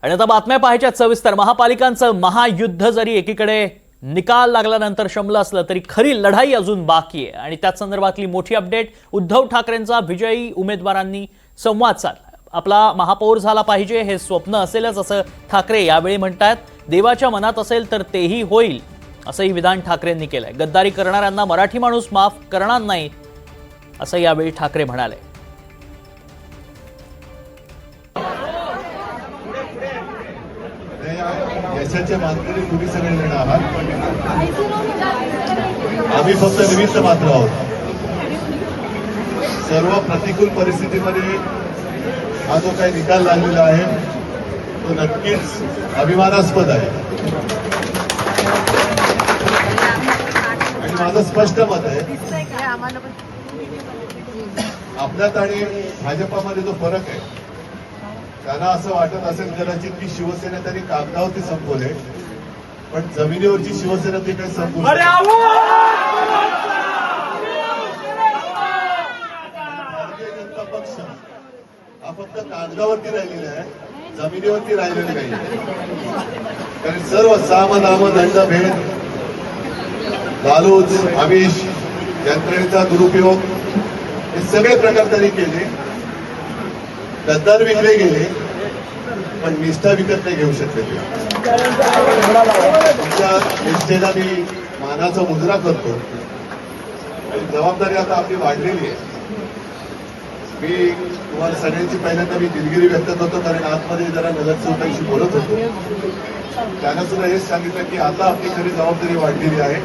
आणि आता बातम्या पाहायच्या सविस्तर। महापालिकांचं महायुद्ध जरी एकीकडे निकाल लागल्यानंतर शमलं असलं तरी खरी लढाई अजून बाकी आहे आणि त्याच संदर्भातली मोठी अपडेट। उद्धव ठाकरेंचा विजयी उमेदवारांनी संवाद साधला। आपला महापौर झाला पाहिजे हे स्वप्न असेलच असं ठाकरे यावेळी म्हणतात। देवाच्या मनात असेल तर तेही होईल असंही विधान ठाकरेंनी केलंय। गद्दारी करणाऱ्यांना मराठी माणूस माफ करणार नाही असं यावेळी ठाकरे म्हणाले। यशाचे मानकरी तुम्ही सगळे जण आहात, आम्ही फक्त निमित्त मात्र आहोत। सर्व प्रतिकूल परिस्थितीमध्ये हा जो काही निकाल लागलेला आहे तो नक्कीच अभिमानास्पद आहे आणि माझं स्पष्ट मत आहे आपल्यात आणि भाजपामध्ये जो फरक आहे त्यांना असं वाटत असेल कदाचित की शिवसेना त्यांनी कागदावरती संपवले पण जमिनीवरची शिवसेना ती काही संपवली। भारतीय जनता पक्ष हा फक्त कागदावरती राहिलेला आहे, जमिनीवरती राहिलेला नाही। कारण सर्व सामद अहमद यांचा भेद, लालूच आमिष यंत्रणेचा दुरुपयोग हे सगळे प्रकार त्यांनी केले। गद्दार विकले गेले पण निष्ठा विकत नाही घेऊ शकले। तुमच्या निष्ठेला मी मानाचा मुजरा करतो आणि जबाबदारी आता आपली वाढलेली आहे। मी तुम्हाला सगळ्यांची पहिल्यांदा मी दिलगिरी व्यक्त करतो कारण आतमध्ये जरा नगरसेवकांशी बोलत होतो, त्यांना सुद्धा हेच सांगितलं की आता आपली खरी जबाबदारी वाढलेली आहे।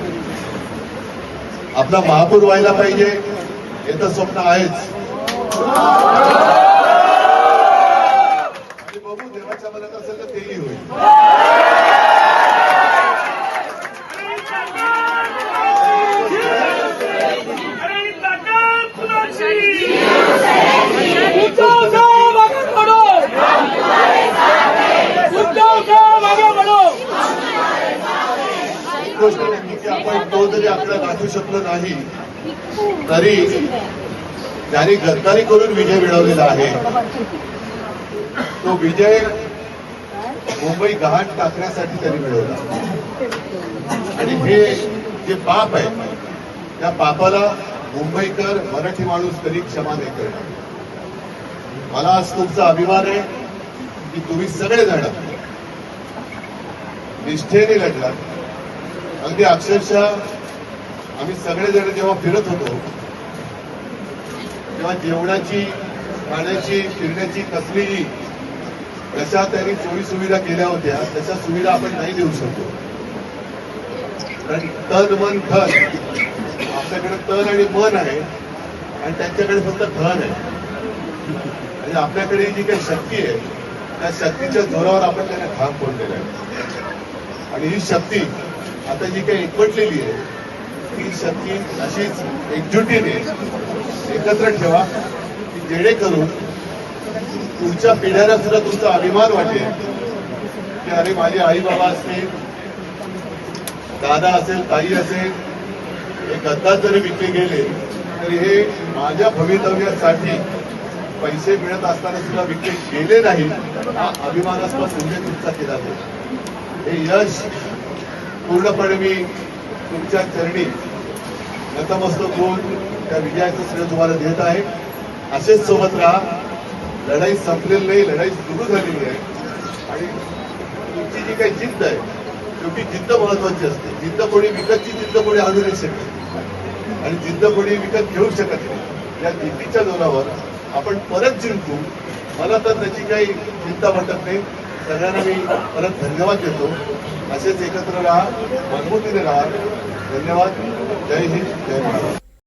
आपला महापौर व्हायला पाहिजे हे तर स्वप्न आहेच, बघू देवाच्या मनात असेल तर तेही होईल। गोष्ट नक्की की आपण तो जरी आपल्याला दाखवू शकलो नाही तरी ज्यांनी गद्दारी करून विजय मिळवलेला आहे तो विजय मुंबई गहाण टाकण्यासाठी त्यांनी मिळवला आणि हे जे पाप आहे त्या पापाला मुंबईकर मराठी माणूस कधी क्षमा नाही करणार। मला आज तुमचा अभिमान आहे की तुम्ही सगळे जण निष्ठेने लढलात। अगदी अक्षरशः आम्ही सगळेजण जेव्हा फिरत होतो तेव्हा जेवणाची, खाण्याची, फिरण्याची कसलीही जशा त्यांनी सोयी सुविधा केल्या होत्या तशा सुविधा आपण नाही देऊ शकतो। कारण तन मन धन, आपल्याकडे तन आणि मन आहे आणि त्यांच्याकडे फक्त धन आहे। म्हणजे आपल्याकडे जी काही शक्ती आहे त्या शक्तीच्या जोरावर आपण त्यांना ठाम फोडलेला आहे आणि ही शक्ती आता जी काही एकवटलेली आहे ती शक्ती अशीच एकजुटीने एकत्र ठेवा की जेणेकरून पुढच्या पिढ्यांना सुद्धा तुमचा अभिमान वाटेल की अरे माझे आई बाबा असतील, दादा असेल, ताई असेल, हे गद्दार जरी विकले गेले तरी हे माझ्या भवितव्यासाठी पैसे मिळत असताना सुद्धा विकले गेले नाही। हा अभिमानास्पद उल्लेख तुमचा केला जातो। हे यश पूर्णपणे मी तुमच्या चरणी नतमस्तक होऊन त्या विजयाचं श्रेय तुम्हाला देत आहे। असेच सोबत राहा। लढाई संपलेली नाही, लढाई सुरू झालेली आहे आणि तुमची जी काही जिद्द आहे शेवटी जिद्द महत्वाची असते। जिद्द कोणी विकतची जिद्द कोणी आणू नाही शकत आणि जिद्द कोणी विकत घेऊ शकत नाही। या जिद्दीच्या जोरावर आपण परत जिंकू, मला तर त्याची काही चिंता वाटत नाही। सगळ्यांना मी परत धन्यवाद देतो। असेच एकत्र राहा, मजबूतीने राहा। धन्यवाद। जय हिंद, जय महाराष्ट्र।